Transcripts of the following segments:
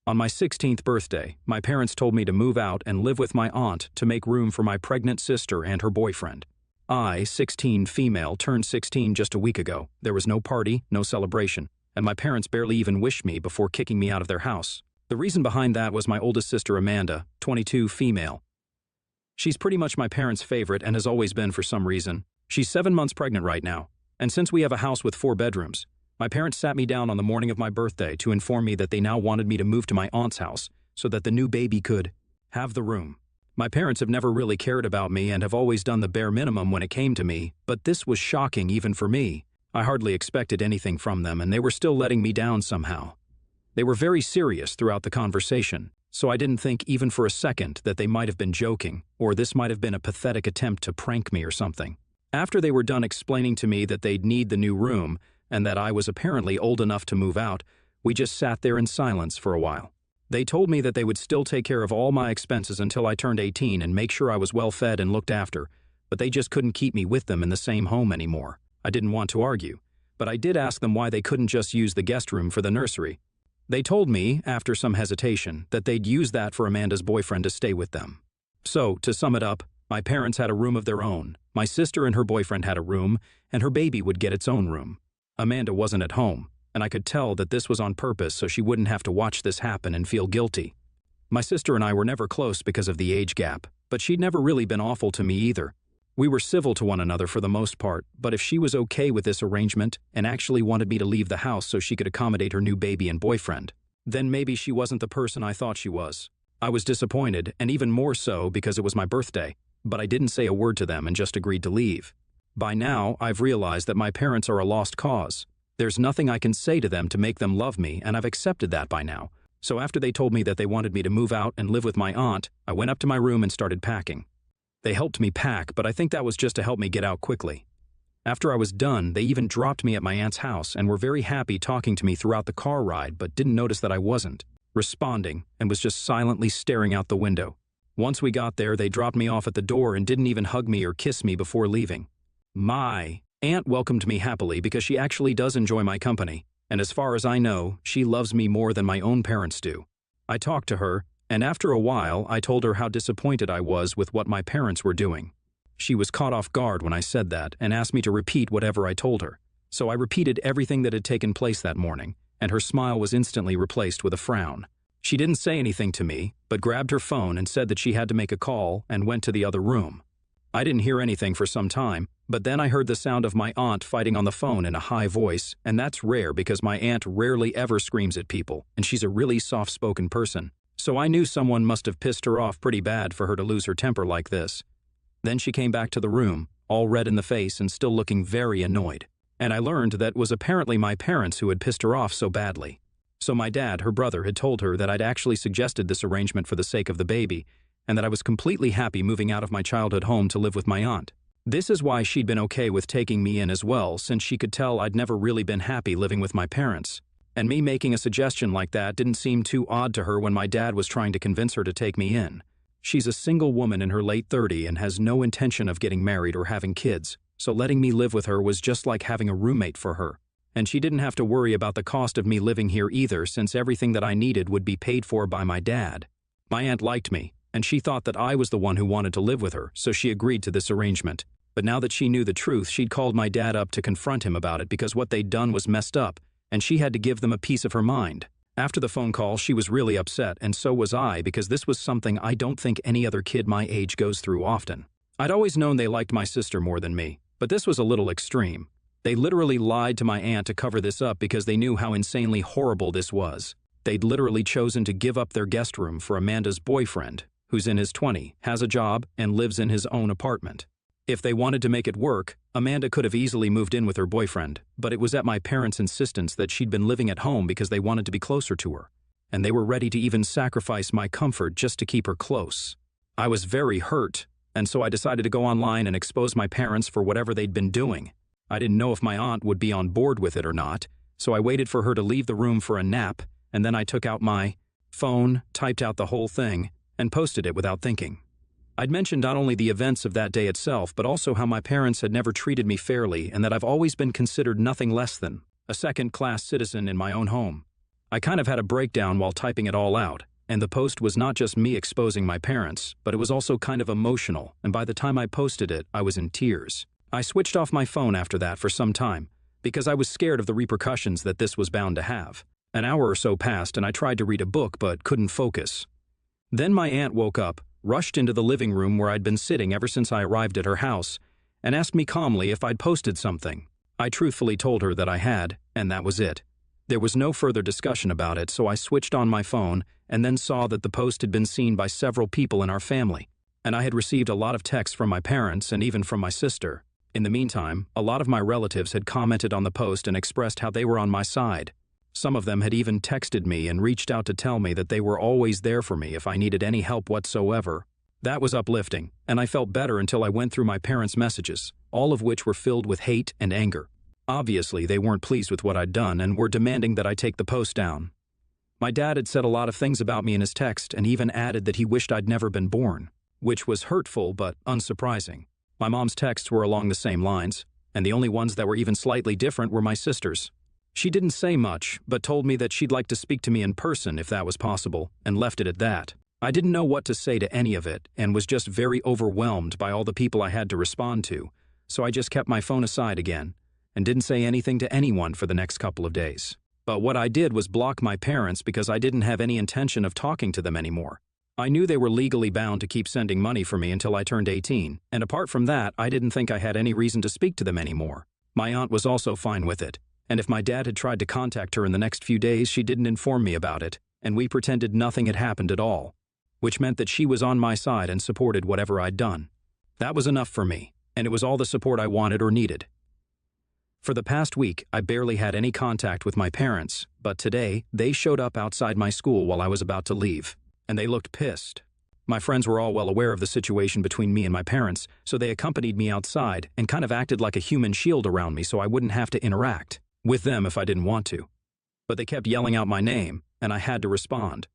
On my 16th birthday, my parents told me to move out and live with my aunt to make room for my pregnant sister and her boyfriend. I, 16 female, turned 16 just a week ago. There was no party, no celebration, and my parents barely even wished me before kicking me out of their house. The reason behind that was my oldest sister Amanda, 22 female. She's pretty much my parents' favorite and has always been for some reason. She's 7 months pregnant right now, and since we have a house with 4 bedrooms, my parents sat me down on the morning of my birthday to inform me that they now wanted me to move to my aunt's house so that the new baby could have the room. My parents have never really cared about me and have always done the bare minimum when it came to me, but this was shocking even for me. I hardly expected anything from them, and they were still letting me down somehow. They were very serious throughout the conversation, so I didn't think even for a second that they might have been joking, or this might have been a pathetic attempt to prank me or something. After they were done explaining to me that they'd need the new room, and that I was apparently old enough to move out, we just sat there in silence for a while. They told me that they would still take care of all my expenses until I turned 18 and make sure I was well fed and looked after, but they just couldn't keep me with them in the same home anymore. I didn't want to argue, but I did ask them why they couldn't just use the guest room for the nursery. They told me, after some hesitation, that they'd use that for Amanda's boyfriend to stay with them. So, to sum it up, my parents had a room of their own, my sister and her boyfriend had a room, and her baby would get its own room. Amanda wasn't at home, and I could tell that this was on purpose so she wouldn't have to watch this happen and feel guilty. My sister and I were never close because of the age gap, but she'd never really been awful to me either. We were civil to one another for the most part, but if she was okay with this arrangement and actually wanted me to leave the house so she could accommodate her new baby and boyfriend, then maybe she wasn't the person I thought she was. I was disappointed, and even more so because it was my birthday, but I didn't say a word to them and just agreed to leave. By now, I've realized that my parents are a lost cause. There's nothing I can say to them to make them love me, and I've accepted that by now. So after they told me that they wanted me to move out and live with my aunt, I went up to my room and started packing. They helped me pack, but I think that was just to help me get out quickly. After I was done, they even dropped me at my aunt's house and were very happy talking to me throughout the car ride, but didn't notice that I wasn't responding and was just silently staring out the window. Once we got there, they dropped me off at the door and didn't even hug me or kiss me before leaving. My aunt welcomed me happily because she actually does enjoy my company, and as far as I know, she loves me more than my own parents do. I talked to her, and after a while, I told her how disappointed I was with what my parents were doing. She was caught off guard when I said that and asked me to repeat whatever I told her. So I repeated everything that had taken place that morning, and her smile was instantly replaced with a frown. She didn't say anything to me, but grabbed her phone and said that she had to make a call and went to the other room. I didn't hear anything for some time, but then I heard the sound of my aunt fighting on the phone in a high voice, and that's rare because my aunt rarely ever screams at people, and she's a really soft-spoken person. So I knew someone must have pissed her off pretty bad for her to lose her temper like this. Then she came back to the room, all red in the face and still looking very annoyed. And I learned that it was apparently my parents who had pissed her off so badly. So my dad, her brother, had told her that I'd actually suggested this arrangement for the sake of the baby, and that I was completely happy moving out of my childhood home to live with my aunt. This is why she'd been okay with taking me in as well, since she could tell I'd never really been happy living with my parents. And me making a suggestion like that didn't seem too odd to her when my dad was trying to convince her to take me in. She's a single woman in her late 30s and has no intention of getting married or having kids, so letting me live with her was just like having a roommate for her. And she didn't have to worry about the cost of me living here either, since everything that I needed would be paid for by my dad. My aunt liked me, and she thought that I was the one who wanted to live with her, so she agreed to this arrangement. But now that she knew the truth, she'd called my dad up to confront him about it because what they'd done was messed up, and she had to give them a piece of her mind. After the phone call, she was really upset, and so was I, because this was something I don't think any other kid my age goes through often. I'd always known they liked my sister more than me, but this was a little extreme. They literally lied to my aunt to cover this up because they knew how insanely horrible this was. They'd literally chosen to give up their guest room for Amanda's boyfriend, who's in his 20s, has a job, and lives in his own apartment. If they wanted to make it work, Amanda could have easily moved in with her boyfriend, but it was at my parents' insistence that she'd been living at home because they wanted to be closer to her, and they were ready to even sacrifice my comfort just to keep her close. I was very hurt, and so I decided to go online and expose my parents for whatever they'd been doing. I didn't know if my aunt would be on board with it or not, so I waited for her to leave the room for a nap, and then I took out my phone, typed out the whole thing, and posted it without thinking. I'd mentioned not only the events of that day itself, but also how my parents had never treated me fairly and that I've always been considered nothing less than a second-class citizen in my own home. I kind of had a breakdown while typing it all out, and the post was not just me exposing my parents, but it was also kind of emotional, and by the time I posted it, I was in tears. I switched off my phone after that for some time, because I was scared of the repercussions that this was bound to have. An hour or so passed and I tried to read a book but couldn't focus. Then my aunt woke up, rushed into the living room where I'd been sitting ever since I arrived at her house, and asked me calmly if I'd posted something. I truthfully told her that I had, and that was it. There was no further discussion about it, so I switched on my phone and then saw that the post had been seen by several people in our family, and I had received a lot of texts from my parents and even from my sister. In the meantime, a lot of my relatives had commented on the post and expressed how they were on my side. Some of them had even texted me and reached out to tell me that they were always there for me if I needed any help whatsoever. That was uplifting, and I felt better until I went through my parents' messages, all of which were filled with hate and anger. Obviously, they weren't pleased with what I'd done and were demanding that I take the post down. My dad had said a lot of things about me in his text and even added that he wished I'd never been born, which was hurtful but unsurprising. My mom's texts were along the same lines, and the only ones that were even slightly different were my sister's. She didn't say much, but told me that she'd like to speak to me in person if that was possible, and left it at that. I didn't know what to say to any of it, and was just very overwhelmed by all the people I had to respond to, so I just kept my phone aside again, and didn't say anything to anyone for the next couple of days. But what I did was block my parents because I didn't have any intention of talking to them anymore. I knew they were legally bound to keep sending money for me until I turned 18, and apart from that, I didn't think I had any reason to speak to them anymore. My aunt was also fine with it, and if my dad had tried to contact her in the next few days, she didn't inform me about it, and we pretended nothing had happened at all, which meant that she was on my side and supported whatever I'd done. That was enough for me, and it was all the support I wanted or needed. For the past week, I barely had any contact with my parents, but today, they showed up outside my school while I was about to leave, and they looked pissed. My friends were all well aware of the situation between me and my parents, so they accompanied me outside and kind of acted like a human shield around me so I wouldn't have to interact with them if I didn't want to. But they kept yelling out my name, and I had to respond.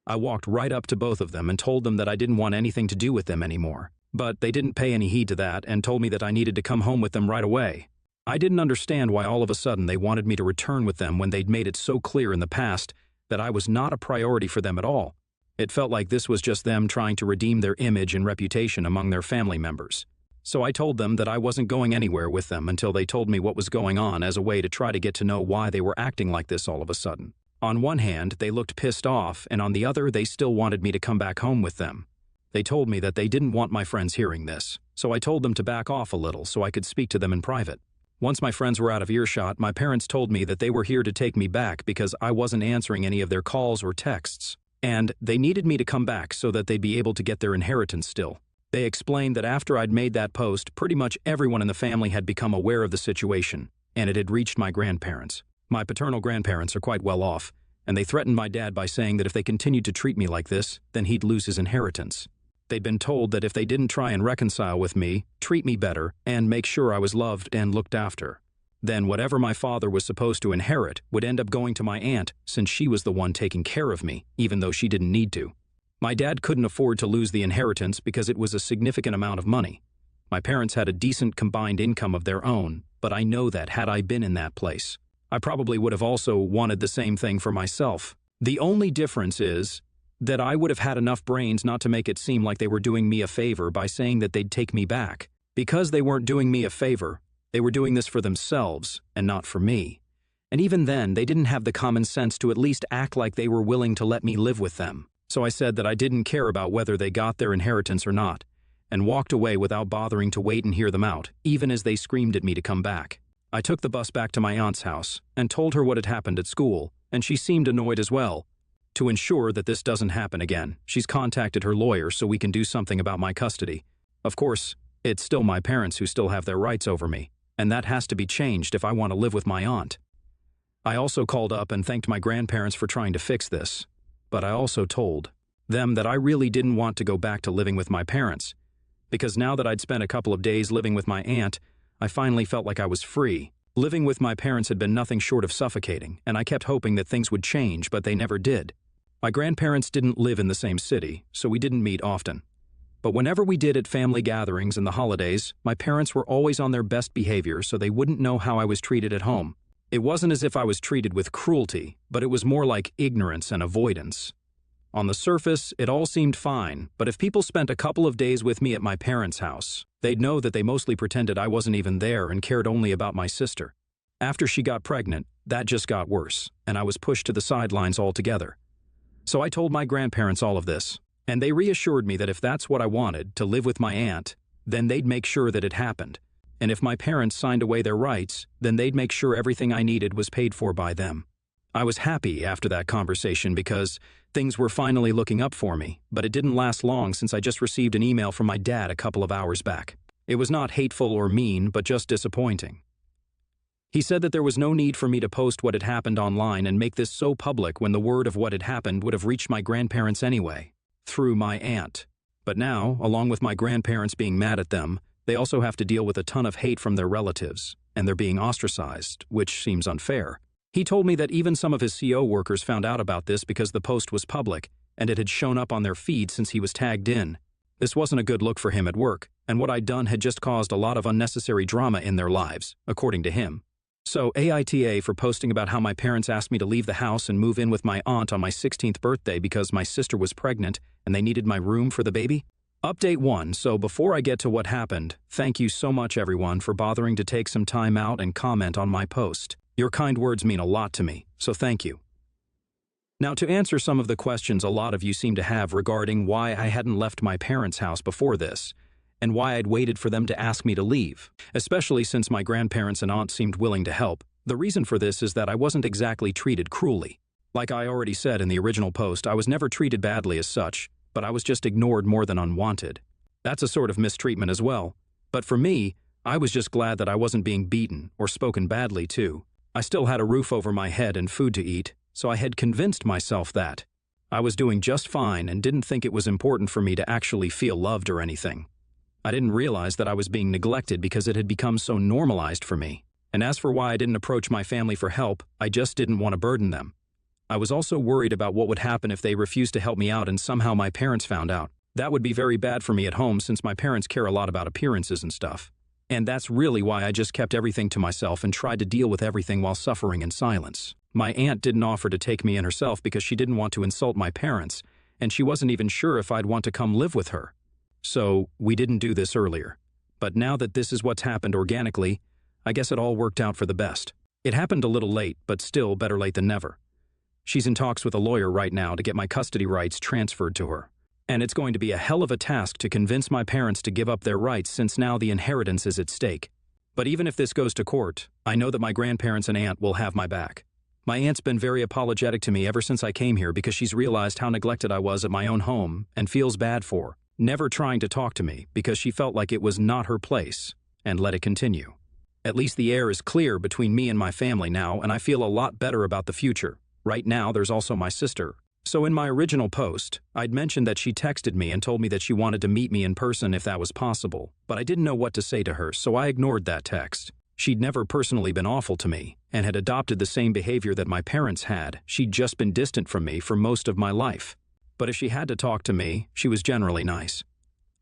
I walked right up to both of them and told them that I didn't want anything to do with them anymore, but they didn't pay any heed to that and told me that I needed to come home with them right away. I didn't understand why all of a sudden they wanted me to return with them when they'd made it so clear in the past that I was not a priority for them at all. It felt like this was just them trying to redeem their image and reputation among their family members. So I told them that I wasn't going anywhere with them until they told me what was going on as a way to try to get to know why they were acting like this all of a sudden. On one hand, they looked pissed off, and on the other, they still wanted me to come back home with them. They told me that they didn't want my friends hearing this, so I told them to back off a little so I could speak to them in private. Once my friends were out of earshot, my parents told me that they were here to take me back because I wasn't answering any of their calls or texts, and they needed me to come back so that they'd be able to get their inheritance still. They explained that after I'd made that post, pretty much everyone in the family had become aware of the situation, and it had reached my grandparents. My paternal grandparents are quite well off, and they threatened my dad by saying that if they continued to treat me like this, then he'd lose his inheritance. They'd been told that if they didn't try and reconcile with me, treat me better, and make sure I was loved and looked after, then whatever my father was supposed to inherit would end up going to my aunt since she was the one taking care of me, even though she didn't need to. My dad couldn't afford to lose the inheritance because it was a significant amount of money. My parents had a decent combined income of their own, but I know that had I been in that place, I probably would have also wanted the same thing for myself. The only difference is that I would have had enough brains not to make it seem like they were doing me a favor by saying that they'd take me back. Because they weren't doing me a favor, they were doing this for themselves and not for me. And even then, they didn't have the common sense to at least act like they were willing to let me live with them. So I said that I didn't care about whether they got their inheritance or not, and walked away without bothering to wait and hear them out, even as they screamed at me to come back. I took the bus back to my aunt's house and told her what had happened at school, and she seemed annoyed as well. To ensure that this doesn't happen again, she's contacted her lawyer so we can do something about my custody. Of course, it's still my parents who still have their rights over me, and that has to be changed if I want to live with my aunt. I also called up and thanked my grandparents for trying to fix this. But I also told them that I really didn't want to go back to living with my parents, because now that I'd spent a couple of days living with my aunt, I finally felt like I was free. Living with my parents had been nothing short of suffocating, and I kept hoping that things would change, but they never did. My grandparents didn't live in the same city, so we didn't meet often. But whenever we did at family gatherings and the holidays, my parents were always on their best behavior so they wouldn't know how I was treated at home. It wasn't as if I was treated with cruelty, but it was more like ignorance and avoidance. On the surface, it all seemed fine, but if people spent a couple of days with me at my parents' house, they'd know that they mostly pretended I wasn't even there and cared only about my sister. After she got pregnant, that just got worse, and I was pushed to the sidelines altogether. So I told my grandparents all of this, and they reassured me that if that's what I wanted, to live with my aunt, then they'd make sure that it happened. And if my parents signed away their rights, then they'd make sure everything I needed was paid for by them. I was happy after that conversation because things were finally looking up for me, but it didn't last long since I just received an email from my dad a couple of hours back. It was not hateful or mean, but just disappointing. He said that there was no need for me to post what had happened online and make this so public when the word of what had happened would have reached my grandparents anyway, through my aunt. But now, along with my grandparents being mad at them, they also have to deal with a ton of hate from their relatives, and they're being ostracized, which seems unfair. He told me that even some of his CO workers found out about this because the post was public, and it had shown up on their feed since he was tagged in. This wasn't a good look for him at work, and what I'd done had just caused a lot of unnecessary drama in their lives, according to him. So AITA for posting about how my parents asked me to leave the house and move in with my aunt on my 16th birthday because my sister was pregnant and they needed my room for the baby? Update 1. So before I get to what happened, thank you so much everyone for bothering to take some time out and comment on my post. Your kind words mean a lot to me, so thank you. Now to answer some of the questions a lot of you seem to have regarding why I hadn't left my parents' house before this, and why I'd waited for them to ask me to leave, especially since my grandparents and aunt seemed willing to help. The reason for this is that I wasn't exactly treated cruelly. Like I already said in the original post, I was never treated badly as such, but I was just ignored more than unwanted. That's a sort of mistreatment as well. But for me, I was just glad that I wasn't being beaten or spoken badly to. I still had a roof over my head and food to eat, so I had convinced myself that I was doing just fine and didn't think it was important for me to actually feel loved or anything. I didn't realize that I was being neglected because it had become so normalized for me. And as for why I didn't approach my family for help, I just didn't want to burden them. I was also worried about what would happen if they refused to help me out and somehow my parents found out. That would be very bad for me at home since my parents care a lot about appearances and stuff. And that's really why I just kept everything to myself and tried to deal with everything while suffering in silence. My aunt didn't offer to take me in herself because she didn't want to insult my parents, and she wasn't even sure if I'd want to come live with her. So we didn't do this earlier. But now that this is what's happened organically, I guess it all worked out for the best. It happened a little late, but still better late than never. She's in talks with a lawyer right now to get my custody rights transferred to her. And it's going to be a hell of a task to convince my parents to give up their rights since now the inheritance is at stake. But even if this goes to court, I know that my grandparents and aunt will have my back. My aunt's been very apologetic to me ever since I came here because she's realized how neglected I was at my own home and feels bad for never trying to talk to me because she felt like it was not her place and let it continue. At least the air is clear between me and my family now, and I feel a lot better about the future. Right now, there's also my sister. So in my original post, I'd mentioned that she texted me and told me that she wanted to meet me in person if that was possible, but I didn't know what to say to her, so I ignored that text. She'd never personally been awful to me and had adopted the same behavior that my parents had. She'd just been distant from me for most of my life. But if she had to talk to me, she was generally nice.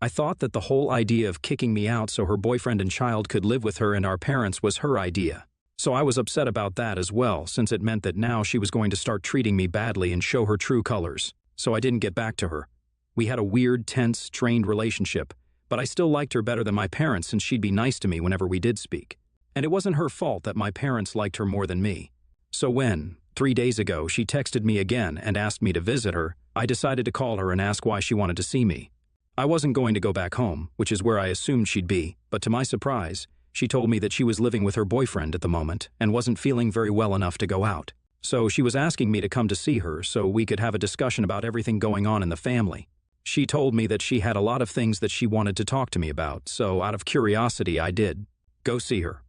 I thought that the whole idea of kicking me out so her boyfriend and child could live with her and our parents was her idea. So I was upset about that as well, since it meant that now she was going to start treating me badly and show her true colors. So I didn't get back to her. We had a weird, tense, strained relationship, but I still liked her better than my parents since she'd be nice to me whenever we did speak. And it wasn't her fault that my parents liked her more than me. So when, 3 days ago, she texted me again and asked me to visit her, I decided to call her and ask why she wanted to see me. I wasn't going to go back home, which is where I assumed she'd be, but to my surprise, she told me that she was living with her boyfriend at the moment and wasn't feeling very well enough to go out. So she was asking me to come to see her so we could have a discussion about everything going on in the family. She told me that she had a lot of things that she wanted to talk to me about, so out of curiosity I did go see her.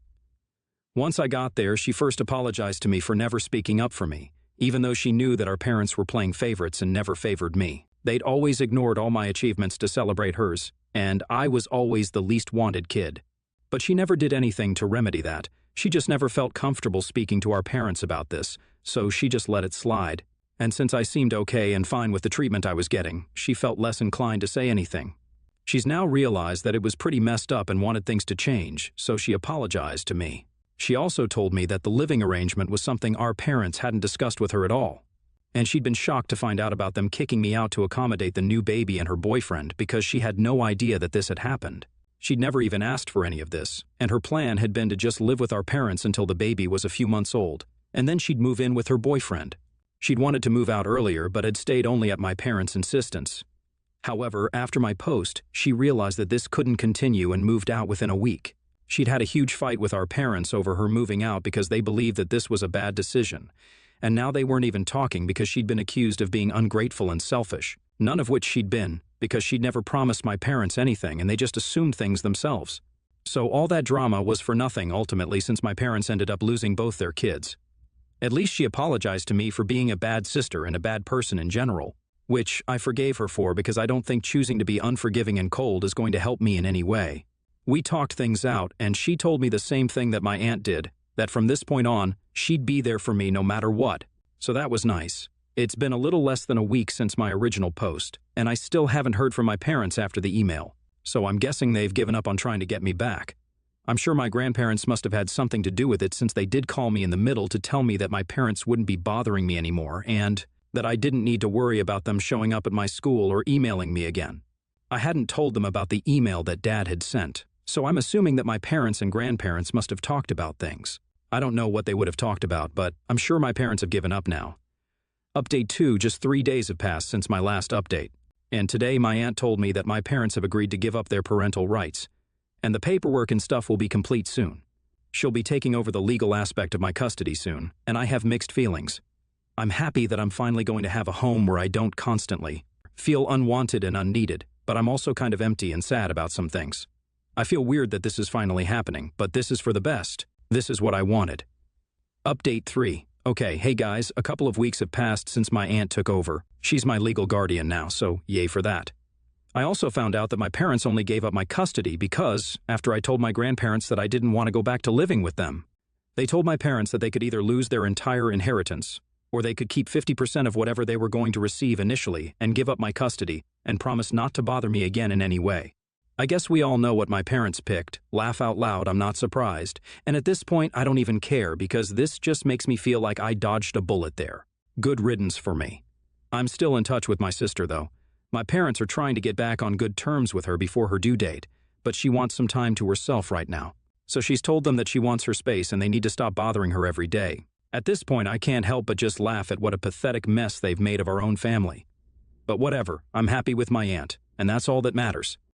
Once I got there, she first apologized to me for never speaking up for me, even though she knew that our parents were playing favorites and never favored me. They'd always ignored all my achievements to celebrate hers, and I was always the least wanted kid. But she never did anything to remedy that. She just never felt comfortable speaking to our parents about this, so she just let it slide. And since I seemed okay and fine with the treatment I was getting, she felt less inclined to say anything. She's now realized that it was pretty messed up and wanted things to change, so she apologized to me. She also told me that the living arrangement was something our parents hadn't discussed with her at all. And she'd been shocked to find out about them kicking me out to accommodate the new baby and her boyfriend because she had no idea that this had happened. She'd never even asked for any of this, and her plan had been to just live with our parents until the baby was a few months old, and then she'd move in with her boyfriend. She'd wanted to move out earlier but had stayed only at my parents' insistence. However, after my post, she realized that this couldn't continue and moved out within a week. She'd had a huge fight with our parents over her moving out because they believed that this was a bad decision, and now they weren't even talking because she'd been accused of being ungrateful and selfish, none of which she'd been, because she'd never promised my parents anything and they just assumed things themselves. So all that drama was for nothing ultimately, since my parents ended up losing both their kids. At least she apologized to me for being a bad sister and a bad person in general, which I forgave her for because I don't think choosing to be unforgiving and cold is going to help me in any way. We talked things out, and she told me the same thing that my aunt did, that from this point on, she'd be there for me no matter what. So that was nice. It's been a little less than a week since my original post, and I still haven't heard from my parents after the email, so I'm guessing they've given up on trying to get me back. I'm sure my grandparents must have had something to do with it, since they did call me in the middle to tell me that my parents wouldn't be bothering me anymore and that I didn't need to worry about them showing up at my school or emailing me again. I hadn't told them about the email that Dad had sent, so I'm assuming that my parents and grandparents must have talked about things. I don't know what they would have talked about, but I'm sure my parents have given up now. Update 2, just 3 days have passed since my last update, and today my aunt told me that my parents have agreed to give up their parental rights, and the paperwork and stuff will be complete soon. She'll be taking over the legal aspect of my custody soon, and I have mixed feelings. I'm happy that I'm finally going to have a home where I don't constantly feel unwanted and unneeded, but I'm also kind of empty and sad about some things. I feel weird that this is finally happening, but this is for the best. This is what I wanted. Update 3. Okay, hey guys, a couple of weeks have passed since my aunt took over. She's my legal guardian now, so yay for that. I also found out that my parents only gave up my custody because, after I told my grandparents that I didn't want to go back to living with them, they told my parents that they could either lose their entire inheritance, or they could keep 50% of whatever they were going to receive initially and give up my custody and promise not to bother me again in any way. I guess we all know what my parents picked. Laugh out loud, I'm not surprised. And at this point, I don't even care because this just makes me feel like I dodged a bullet there. Good riddance for me. I'm still in touch with my sister, though. My parents are trying to get back on good terms with her before her due date, but she wants some time to herself right now. So she's told them that she wants her space and they need to stop bothering her every day. At this point, I can't help but just laugh at what a pathetic mess they've made of our own family. But whatever, I'm happy with my aunt, and that's all that matters.